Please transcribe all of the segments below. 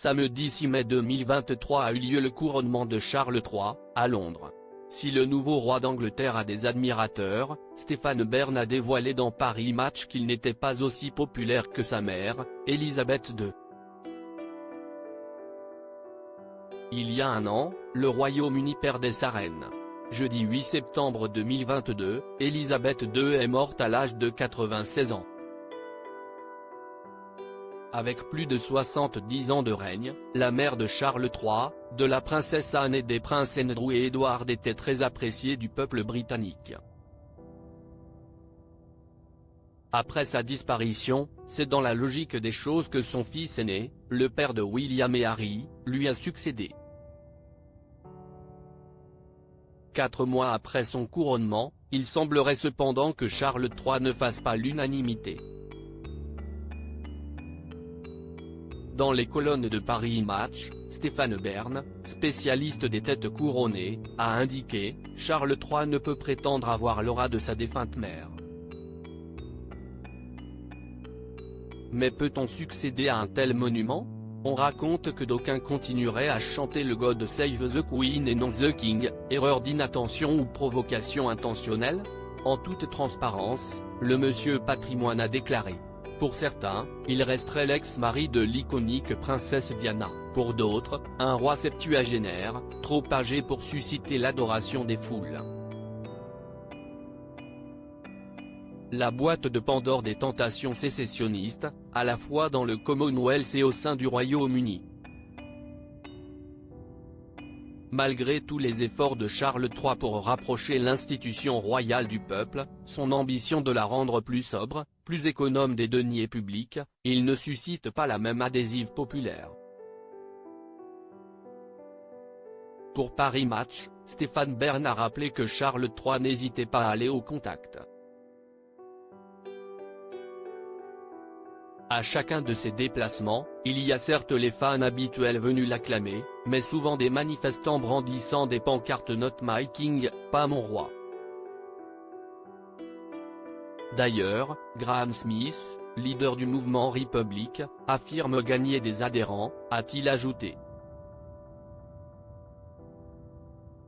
Samedi 6 mai 2023 a eu lieu le couronnement de Charles III, à Londres. Si le nouveau roi d'Angleterre a des admirateurs, Stéphane Bern a dévoilé dans Paris Match qu'il n'était pas aussi populaire que sa mère, Élisabeth II. Il y a un an, le Royaume-Uni perdait sa reine. Jeudi 8 septembre 2022, Élisabeth II est morte à l'âge de 96 ans. Avec plus de 70 ans de règne, la mère de Charles III, de la princesse Anne et des princes Andrew et Edward était très appréciée du peuple britannique. Après sa disparition, c'est dans la logique des choses que son fils aîné, le père de William et Harry, lui a succédé. 4 mois après son couronnement, il semblerait cependant que Charles III ne fasse pas l'unanimité. Dans les colonnes de Paris Match, Stéphane Bern, spécialiste des têtes couronnées, a indiqué « Charles III ne peut prétendre avoir l'aura de sa défunte mère. Mais peut-on succéder à un tel monument ? On raconte que d'aucuns continueraient à chanter le God Save the Queen et non the King, erreur d'inattention ou provocation intentionnelle ? En toute transparence, le monsieur Patrimoine a déclaré. Pour certains, il resterait l'ex-mari de l'iconique princesse Diana, pour d'autres, un roi septuagénaire, trop âgé pour susciter l'adoration des foules. La boîte de Pandore des tentations sécessionnistes, à la fois dans le Commonwealth et au sein du Royaume-Uni. Malgré tous les efforts de Charles III pour rapprocher l'institution royale du peuple, son ambition de la rendre plus sobre, plus économe des deniers publics, il ne suscite pas la même adhésive populaire. Pour Paris Match, Stéphane Bern a rappelé que Charles III n'hésitait pas à aller au contact. À chacun de ses déplacements, il y a certes les fans habituels venus l'acclamer, mais souvent des manifestants brandissant des pancartes Not my king, pas mon roi. D'ailleurs, Graham Smith, leader du mouvement Republic, affirme gagner des adhérents, a-t-il ajouté.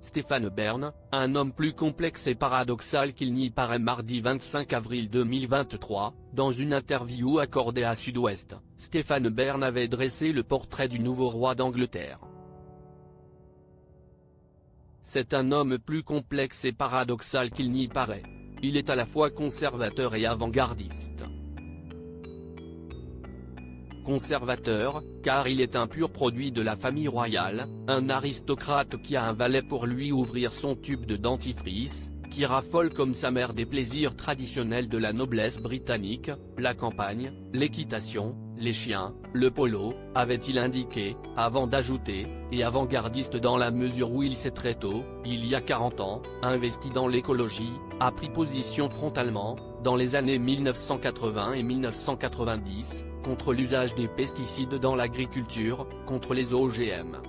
Stéphane Bern, un homme plus complexe et paradoxal qu'il n'y paraît mardi 25 avril 2023, dans une interview accordée à Sud-Ouest, Stéphane Bern avait dressé le portrait du nouveau roi d'Angleterre. C'est un homme plus complexe et paradoxal qu'il n'y paraît. Il est à la fois conservateur et avant-gardiste. Conservateur, car il est un pur produit de la famille royale, un aristocrate qui a un valet pour lui ouvrir son tube de dentifrice, qui raffole comme sa mère des plaisirs traditionnels de la noblesse britannique, la campagne, l'équitation, les chiens, le polo, avait-il indiqué, avant d'ajouter, et avant-gardiste dans la mesure où il s'est très tôt, il y a 40 ans, investi dans l'écologie, a pris position frontalement, dans les années 1980 et 1990, contre l'usage des pesticides dans l'agriculture, contre les OGM.